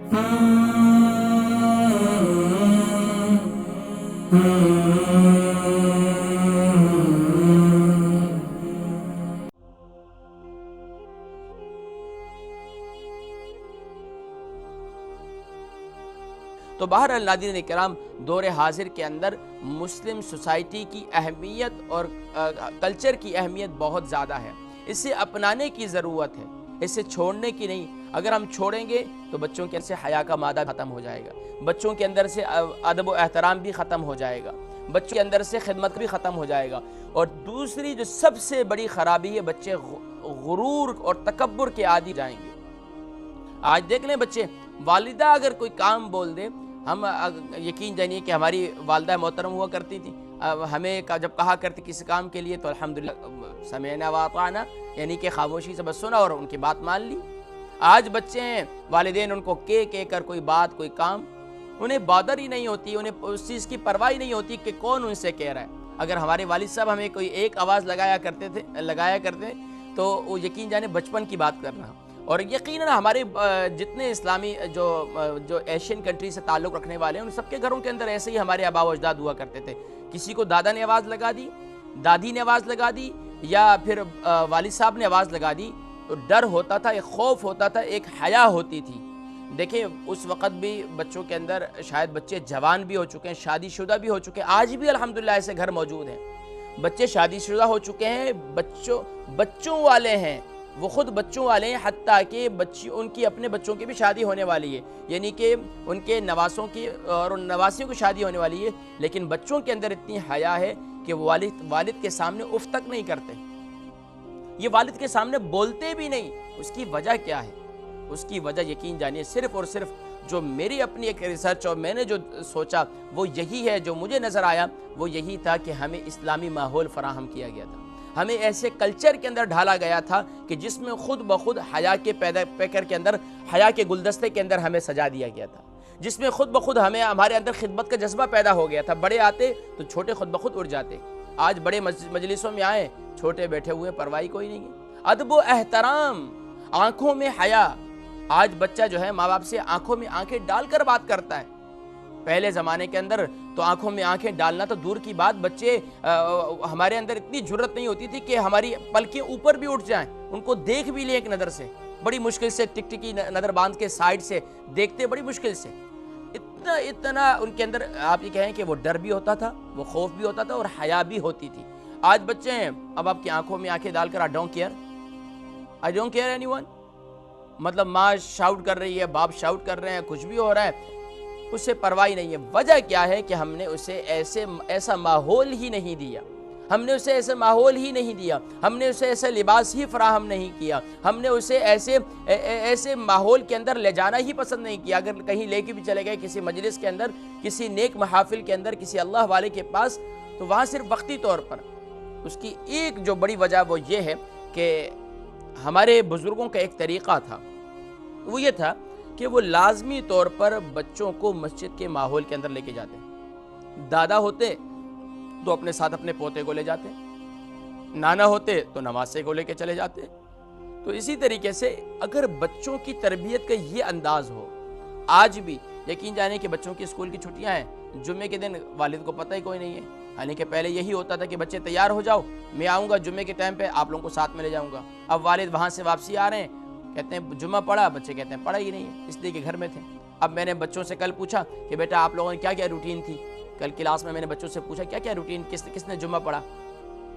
تو بہرحال ناظرین کرام، دور حاضر کے اندر مسلم سوسائٹی کی اہمیت اور کلچر کی اہمیت بہت زیادہ ہے۔ اسے اپنانے کی ضرورت ہے، اسے چھوڑنے کی نہیں۔ اگر ہم چھوڑیں گے تو بچوں کے اندر سے حیا کا مادہ ختم ہو جائے گا، بچوں کے اندر سے ادب و احترام بھی ختم ہو جائے گا، بچوں کے اندر سے خدمت بھی ختم ہو جائے گا۔ اور دوسری جو سب سے بڑی خرابی ہے، بچے غرور اور تکبر کے عادی جائیں گے۔ آج دیکھ لیں بچے، والدہ اگر کوئی کام بول دے، ہم یقین جانیے کہ ہماری والدہ محترم ہوا کرتی تھی، ہمیں جب کہا کرتی کسی کام کے لیے تو الحمدللہ سمعنا واطعنا، یعنی کہ خاموشی سے بس سنا اور ان کی بات مان لی۔ آج بچے ہیں، والدین ان کو کہہ کر کوئی بات کوئی کام، انہیں بادر ہی نہیں ہوتی، انہیں اس چیز کی پرواہ نہیں ہوتی کہ کون ان سے کہہ رہا ہے۔ اگر ہمارے والد صاحب ہمیں کوئی ایک آواز لگایا کرتے تو وہ یقین جانے بچپن کی بات کرنا۔ اور یقیناً ہمارے جتنے اسلامی جو ایشین کنٹری سے تعلق رکھنے والے ہیں، ان سب کے گھروں کے اندر ایسے ہی ہمارے آبا و اجداد ہوا کرتے تھے۔ کسی کو دادا نے آواز لگا دی، دادی نے آواز لگا دی، یا پھر والد صاحب نے آواز لگا دی، تو ڈر ہوتا تھا، ایک خوف ہوتا تھا، ایک حیا ہوتی تھی۔ دیکھیں اس وقت بھی بچوں کے اندر، شاید بچے جوان بھی ہو چکے ہیں، شادی شدہ بھی ہو چکے ہیں، آج بھی الحمدللہ ایسے گھر موجود ہیں۔ بچے شادی شدہ ہو چکے ہیں، بچوں والے ہیں، وہ خود بچوں والے ہیں، حتیٰ کہ ان کی اپنے بچوں کی بھی شادی ہونے والی ہے، یعنی کہ ان کے نواسوں کی اور ان نواسیوں کی شادی ہونے والی ہے، لیکن بچوں کے اندر اتنی حیا ہے کہ والد کے سامنے اف تک نہیں کرتے، یہ والد کے سامنے بولتے بھی نہیں۔ اس کی وجہ کیا ہے؟ اس کی وجہ یقین جانیے صرف اور صرف جو میری اپنی ایک ریسرچ اور میں نے جو سوچا وہ یہی ہے، جو مجھے نظر آیا وہ یہی تھا کہ ہمیں اسلامی ماحول فراہم کیا گیا تھا، ہمیں ایسے کلچر کے اندر ڈھالا گیا تھا کہ جس میں خود بخود حیا کے پیکر کے اندر، حیا کے گلدستے کے اندر ہمیں سجا دیا گیا تھا، جس میں خود بخود ہمارے اندر خدمت کا جذبہ پیدا ہو گیا تھا۔ بڑے آتے تو چھوٹے خود بخود اٹھ جاتے۔ آج بڑے مجلسوں میں آئے، چھوٹے بیٹھے ہوئے، پرواہی کوئی نہیں ہے۔ ادب و احترام، آنکھوں میں حیا۔ آج بچہ جو ہے ماں باپ سے آنکھوں میں آنکھیں ڈال کر بات کرتا ہے۔ پہلے زمانے کے اندر تو آنکھوں میں آنکھیں ڈالنا تو دور کی بات، بچے ہمارے اندر اتنی جرت نہیں ہوتی تھی کہ ہماری پلکیں اوپر بھی اٹھ جائیں، ان کو دیکھ بھی لیں ایک نظر سے، بڑی مشکل سے ٹکٹکی نظر باندھ کے سائیڈ سے دیکھتے، بڑی مشکل سے۔ اتنا ان کے اندر آپ یہ کہیں کہ وہ ڈر بھی ہوتا تھا، وہ خوف بھی ہوتا تھا، اور حیا بھی ہوتی تھی۔ آج بچے ہیں، اب آپ کی آنکھوں میں آنکھیں ڈال کر I don't care anyone، مطلب ماں شاؤٹ کر رہی ہے، باپ شاؤٹ کر رہے ہیں، کچھ بھی ہو رہا ہے، اس سے پرواہی نہیں ہے۔ وجہ کیا ہے کہ ہم نے اسے ایسا ماحول ہی نہیں دیا، ہم نے اسے ایسا ماحول ہی نہیں دیا، ہم نے اسے ایسا لباس ہی فراہم نہیں کیا، ہم نے اسے ایسے ماحول کے اندر لے جانا ہی پسند نہیں کیا۔ اگر کہیں لے کے بھی چلے گئے کسی مجلس کے اندر، کسی نیک محافل کے اندر، کسی اللہ والے کے پاس، تو وہاں صرف وقتی طور پر۔ اس کی ایک جو بڑی وجہ وہ یہ ہے کہ ہمارے بزرگوں کا ایک طریقہ تھا، وہ یہ تھا کہ وہ لازمی طور پر بچوں کو مسجد کے ماحول کے اندر لے کے جاتے۔ دادا ہوتے تو اپنے ساتھ اپنے پوتے کو لے جاتے، نانا ہوتے تو نواسے کو لے کے چلے جاتے۔ تو اسی طریقے سے اگر بچوں کی تربیت کا یہ انداز ہو، آج بھی یقین جانے کہ بچوں کی اسکول کی چھٹیاں ہیں، جمعے کے دن والد کو پتہ ہی کوئی نہیں ہے، یعنی کہ پہلے یہی ہوتا تھا کہ بچے تیار ہو جاؤ، میں آؤں گا جمعے کے ٹائم پہ، آپ لوگوں کو ساتھ میں لے جاؤں گا۔ اب والد وہاں سے واپسی آ رہے ہیں، کہتے ہیں جمعہ پڑھا، بچے کہتے ہیں پڑھا ہی نہیں ہے، اس لیے کہ گھر میں تھے۔ اب میں نے بچوں سے کل پوچھا کہ بیٹا آپ لوگوں نے کیا کیا روٹین تھی، کل کلاس میں نے بچوں سے پوچھا کیا کیا روٹین، کس نے جمعہ پڑھا،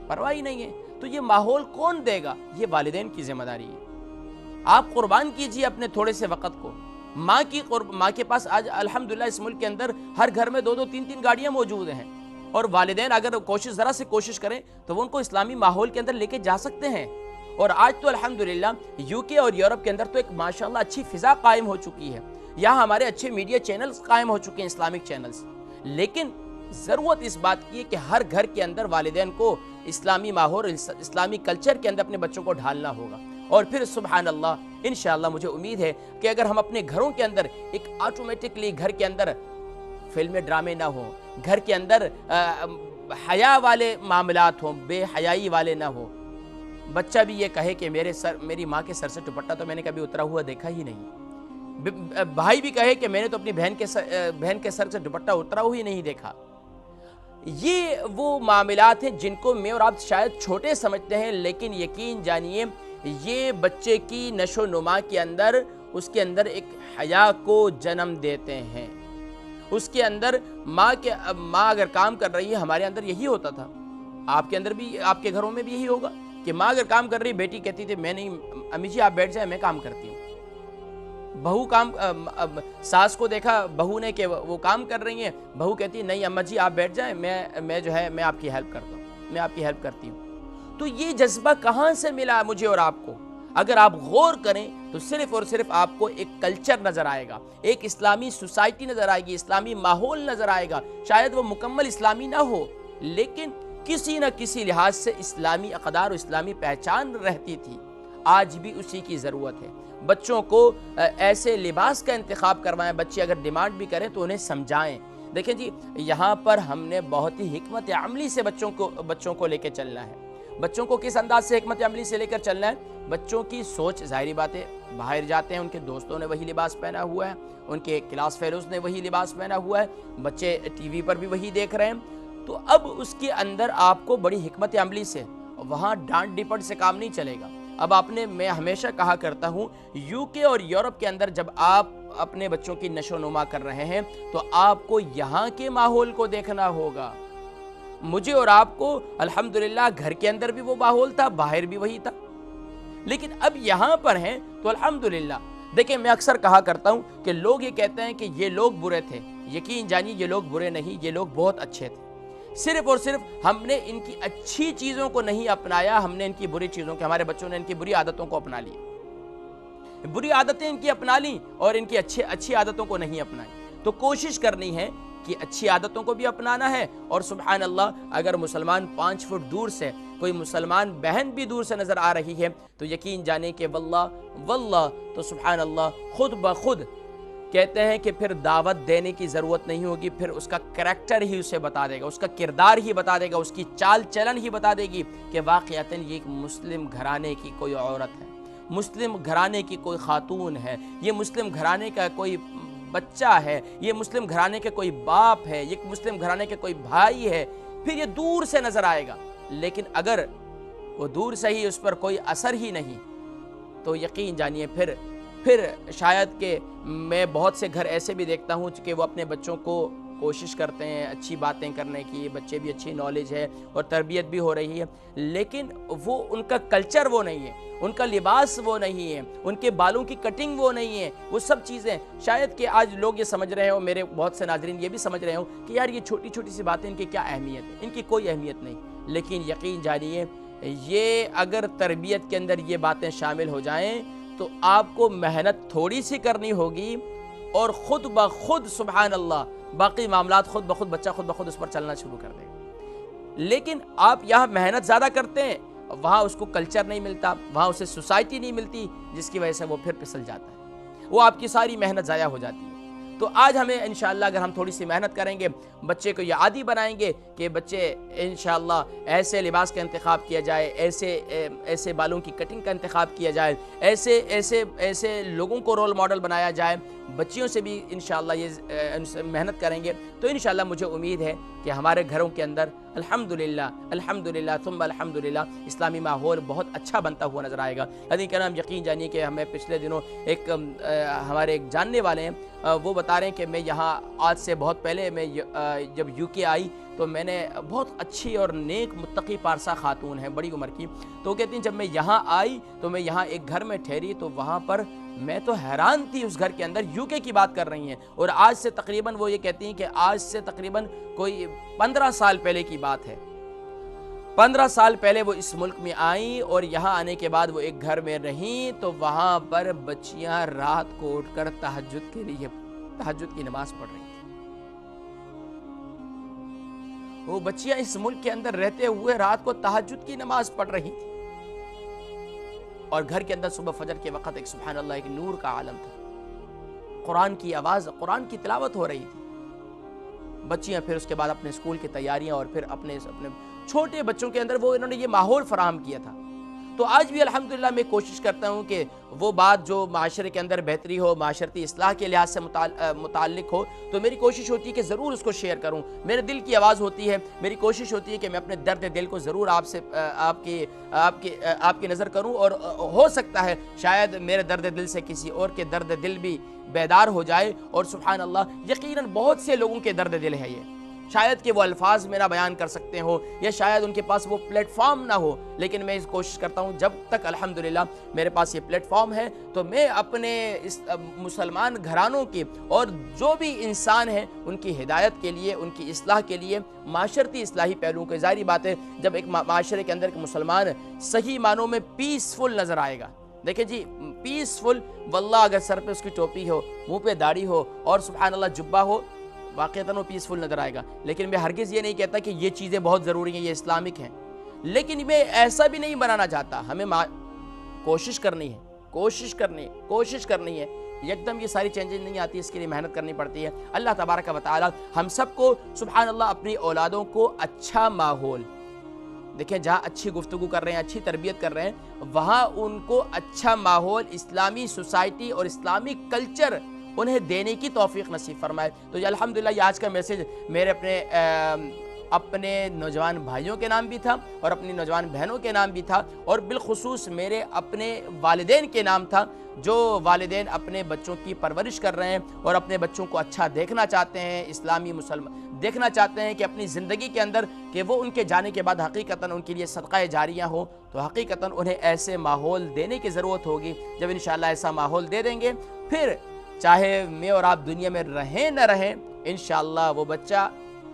پرواہ ہی نہیں ہے۔ تو یہ ماحول کون دے گا؟ یہ والدین کی ذمہ داری ہے۔ آپ قربان کیجئے اپنے تھوڑے سے وقت کو۔ ماں کے پاس آج الحمدللہ اس ملک کے اندر ہر گھر میں 2 3 گاڑیاں موجود ہیں، اور والدین اگر ذرا سے کوشش کریں تو وہ ان کو اسلامی ماحول کے اندر لے کے جا سکتے ہیں۔ اور آج تو الحمدللہ UK اور یورپ کے اندر تو ایک ماشاءاللہ اچھی فضا قائم ہو چکی ہے، یہاں ہمارے اچھے میڈیا چینلز قائم ہو چکے ہیں، اسلامک چینلز۔ لیکن ضرورت اس بات کی ہے کہ ہر گھر کے اندر والدین کو اسلامی ماحول، اسلامی کلچر کے اندر اپنے بچوں کو ڈھالنا ہوگا۔ اور پھر سبحان اللہ، انشاءاللہ مجھے امید ہے کہ اگر ہم اپنے گھروں کے اندر ایک آٹومیٹکلی گھر کے اندر فلمیں ڈرامے نہ ہوں، گھر کے اندر حیا والے معاملات ہوں، بے حیائی والے نہ ہوں، بچہ بھی یہ کہے کہ میری ماں کے سر سے دوپٹہ تو میں نے کبھی اترا ہوا دیکھا ہی نہیں، بھائی بھی کہے کہ میں نے تو اپنی بہن کے سر سے دوپٹہ اترا ہی نہیں دیکھا۔ یہ وہ معاملات ہیں جن کو میں اور آپ شاید چھوٹے سمجھتے ہیں، لیکن یقین جانیے یہ بچے کی نشو و نما کے اندر، اس کے اندر ایک حیا کو جنم دیتے ہیں۔ اس کے اندر ماں اگر کام کر رہی ہے، ہمارے اندر یہی ہوتا تھا، آپ کے اندر بھی، آپ کے گھروں میں بھی یہی ہوگا کہ ماں اگر کام کر رہی، بیٹی کہتی تھی میں نہیں، امی جی آپ بیٹھ جائیں میں کام کرتی ہوں۔ بہو ساس کو دیکھا بہو نے کہ وہ کام کر رہی ہیں، بہو کہتی ہے نہیں اماں جی آپ بیٹھ جائیں، میں جو ہے میں آپ کی ہیلپ کرتا ہوں، میں آپ کی ہیلپ کرتی ہوں۔ تو یہ جذبہ کہاں سے ملا مجھے اور آپ کو؟ اگر آپ غور کریں تو صرف اور صرف آپ کو ایک کلچر نظر آئے گا، ایک اسلامی سوسائٹی نظر آئے گی، اسلامی ماحول نظر آئے گا۔ شاید وہ مکمل اسلامی نہ ہو، لیکن کسی نہ کسی لحاظ سے اسلامی اقدار و اسلامی پہچان رہتی تھی۔ آج بھی اسی کی ضرورت ہے۔ بچوں کو ایسے لباس کا انتخاب کروائیں، بچے اگر ڈیمانڈ بھی کریں تو انہیں سمجھائیں۔ دیکھیں جی یہاں پر ہم نے بہت ہی حکمت عملی سے بچوں کو لے کے چلنا ہے۔ بچوں کو کس انداز سے حکمت عملی سے لے کر چلنا ہے؟ بچوں کی سوچ ظاہری بات ہے، باہر جاتے ہیں ان کے دوستوں نے وہی لباس پہنا ہوا ہے، ان کے کلاس فیلوز نے وہی لباس پہنا ہوا ہے، بچے ٹی وی پر بھی وہی دیکھ رہے ہیں۔ تو اب اس کے اندر آپ کو بڑی حکمت عملی سے، وہاں ڈانٹ ڈپٹ سے کام نہیں چلے گا۔ اب میں ہمیشہ کہا کرتا ہوں یو کے اور یورپ کے اندر جب آپ اپنے بچوں کی نشو و نما کر رہے ہیں تو آپ کو یہاں کے ماحول کو دیکھنا ہوگا۔ مجھے اور آپ کو الحمدللہ گھر کے اندر بھی وہ ماحول تھا، باہر بھی وہی تھا، لیکن اب یہاں پر ہیں تو الحمدللہ۔ دیکھیں میں اکثر کہا کرتا ہوں کہ لوگ یہ کہتے ہیں کہ یہ لوگ برے تھے، یقین جانیے یہ لوگ برے نہیں، یہ لوگ بہت اچھے تھے۔ صرف اور صرف ہم نے ان کی اچھی چیزوں کو نہیں اپنایا، ہم نے ان کی بری چیزوں کے، ہمارے بچوں نے ان کی بری عادتوں کو اپنا لیا، بری عادتیں ان کی اپنا لیں اور ان کی اچھی عادتوں کو نہیں اپنائیں۔ تو کوشش کرنی ہے کہ اچھی عادتوں کو بھی اپنانا ہے، اور سبحان اللہ اگر مسلمان 5 فٹ دور سے کوئی مسلمان بہن بھی دور سے نظر آ رہی ہے تو یقین جانے کہ واللہ تو سبحان اللہ خود بخود کہتے ہیں کہ پھر دعوت دینے کی ضرورت نہیں ہوگی، پھر اس کا کریکٹر ہی اسے بتا دے گا، اس کا کردار ہی بتا دے گا، اس کی چال چلن ہی بتا دے گی کہ واقعتاً یہ ایک مسلم گھرانے کی کوئی عورت ہے، مسلم گھرانے کی کوئی خاتون ہے، یہ مسلم گھرانے کا کوئی بچہ ہے، یہ مسلم گھرانے کے کوئی باپ ہے، یہ مسلم گھرانے کے کوئی بھائی ہے۔ پھر یہ دور سے نظر آئے گا، لیکن اگر وہ دور سے ہی اس پر کوئی اثر ہی نہیں تو یقین جانیے پھر شاید کہ میں بہت سے گھر ایسے بھی دیکھتا ہوں کہ وہ اپنے بچوں کو کوشش کرتے ہیں اچھی باتیں کرنے کی، بچے بھی اچھی نالج ہے اور تربیت بھی ہو رہی ہے، لیکن وہ ان کا کلچر وہ نہیں ہے، ان کا لباس وہ نہیں ہے، ان کے بالوں کی کٹنگ وہ نہیں ہے، وہ سب چیزیں شاید کہ آج لوگ یہ سمجھ رہے ہوں، میرے بہت سے ناظرین یہ بھی سمجھ رہے ہوں کہ یار یہ چھوٹی چھوٹی سی باتیں ان کی کیا اہمیت ہے، ان کی کوئی اہمیت نہیں، لیکن یقین جانیے یہ اگر تربیت کے اندر یہ باتیں شامل ہو جائیں تو آپ کو محنت تھوڑی سی کرنی ہوگی اور خود بخود سبحان اللہ باقی معاملات بچہ خود بخود اس پر چلنا شروع کر دے گا۔ لیکن آپ یہاں محنت زیادہ کرتے ہیں، وہاں اس کو کلچر نہیں ملتا، وہاں اسے سوسائٹی نہیں ملتی، جس کی وجہ سے وہ پھر پھسل جاتا ہے، وہ آپ کی ساری محنت ضائع ہو جاتی ہے۔ تو آج ہمیں انشاءاللہ اگر ہم تھوڑی سی محنت کریں گے، بچے کو یہ عادی بنائیں گے کہ بچے انشاءاللہ ایسے لباس کا انتخاب کیا جائے، ایسے بالوں کی کٹنگ کا انتخاب کیا جائے، ایسے لوگوں کو رول ماڈل بنایا جائے، بچیوں سے بھی انشاءاللہ یہ محنت کریں گے تو انشاءاللہ مجھے امید ہے کہ ہمارے گھروں کے اندر الحمدللہ ثم الحمدللہ اسلامی ماحول بہت اچھا بنتا ہوا نظر آئے گا۔ حضرت کرام یقین جانیے کہ ہمیں پچھلے دنوں ہمارے ایک جاننے والے ہیں، وہ بتا رہے ہیں کہ میں یہاں آج سے بہت پہلے میں جب یو کے آئی تو میں نے بہت اچھی اور نیک متقی پارسہ خاتون ہے بڑی عمر کی، تو وہ کہتی ہیں جب میں یہاں آئی تو میں یہاں ایک گھر میں ٹھہری تو وہاں پر میں تو حیران تھی، اس گھر کے اندر یو کے کی بات کر رہی ہیں، اور آج سے تقریباً وہ یہ کہتی ہیں کہ آج سے تقریباً کوئی 15 سال پہلے کی بات ہے، 15 سال پہلے وہ اس ملک میں آئیں اور یہاں آنے کے بعد وہ ایک گھر میں رہیں تو وہاں پر بچیاں رات کو اٹھ کر تہجد کی نماز پڑھ رہی تھیں۔ وہ بچیاں اس ملک کے اندر رہتے ہوئے رات کو تہجد کی نماز پڑھ رہی تھیں، اور گھر کے اندر صبح فجر کے وقت ایک سبحان اللہ ایک نور کا عالم تھا، قرآن کی آواز، قرآن کی تلاوت ہو رہی تھی۔ بچیاں پھر اس کے بعد اپنے اسکول کی تیاریاں اور پھر اپنے چھوٹے بچوں کے اندر وہ انہوں نے یہ ماحول فراہم کیا تھا۔ تو آج بھی الحمدللہ میں کوشش کرتا ہوں کہ وہ بات جو معاشرے کے اندر بہتری ہو، معاشرتی اصلاح کے لحاظ سے متعلق ہو، تو میری کوشش ہوتی ہے کہ ضرور اس کو شیئر کروں. میرے دل کی آواز ہوتی ہے، میری کوشش ہوتی ہے کہ میں اپنے درد دل کو ضرور آپ کی نظر کروں، اور ہو سکتا ہے شاید میرے درد دل سے کسی اور کے درد دل بھی بیدار ہو جائے. اور سبحان اللہ، یقیناً بہت سے لوگوں کے درد دل ہے یہ، شاید کہ وہ الفاظ میں نہ بیان کر سکتے ہوں، یا شاید ان کے پاس وہ پلیٹ فارم نہ ہو، لیکن میں اس کوشش کرتا ہوں جب تک الحمدللہ میرے پاس یہ پلیٹ فارم ہے تو میں اپنے اس مسلمان گھرانوں کی اور جو بھی انسان ہیں ان کی ہدایت کے لیے، ان کی اصلاح کے لیے، معاشرتی اصلاحی پہلوؤں کو، ظاہری بات ہے جب ایک معاشرے کے اندر ایک مسلمان صحیح معنوں میں پیسفل نظر آئے گا. دیکھیں جی، پیسفل، واللہ اگر سر پہ اس کی ٹوپی ہو، منہ پہ داڑھی ہو اور سبحان اللہ جبہ ہو، واقعتاً وہ پیسفل نظر آئے گا. لیکن میں ہرگز یہ نہیں کہتا کہ یہ چیزیں بہت ضروری ہیں، یہ اسلامک ہیں، لیکن میں ایسا بھی نہیں بنانا چاہتا. ہمیں کوشش کرنی ہے. یکدم یہ ساری چینجز نہیں آتی، اس کے لیے محنت کرنی پڑتی ہے. اللہ تبارک و تعالی ہم سب کو سبحان اللہ اپنی اولادوں کو اچھا ماحول، دیکھیں جہاں اچھی گفتگو کر رہے ہیں، اچھی تربیت کر رہے ہیں، وہاں ان کو اچھا ماحول، اسلامی سوسائٹی اور اسلامی کلچر انہیں دینے کی توفیق نصیب فرمائے. تو یہ الحمدللہ یہ آج کا میسیج میرے اپنے نوجوان بھائیوں کے نام بھی تھا اور اپنی نوجوان بہنوں کے نام بھی تھا، اور بالخصوص میرے اپنے والدین کے نام تھا، جو والدین اپنے بچوں کی پرورش کر رہے ہیں اور اپنے بچوں کو اچھا دیکھنا چاہتے ہیں، اسلامی مسلمان دیکھنا چاہتے ہیں کہ اپنی زندگی کے اندر کہ وہ ان کے جانے کے بعد حقیقتاً ان کے لیے صدقہ جاریہ ہوں. تو حقیقتاً انہیں ایسے ماحول دینے کی ضرورت ہوگی. جب انشاءاللہ ایسا ماحول دے دیں گے، پھر چاہے میں اور آپ دنیا میں رہیں نہ رہیں، انشاءاللہ وہ بچہ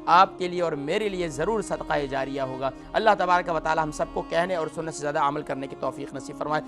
آپ کے لیے اور میرے لیے ضرور صدقہ جاریہ ہوگا. اللہ تبارک و تعالی ہم سب کو کہنے اور سننے سے زیادہ عمل کرنے کی توفیق نصیب فرمائے.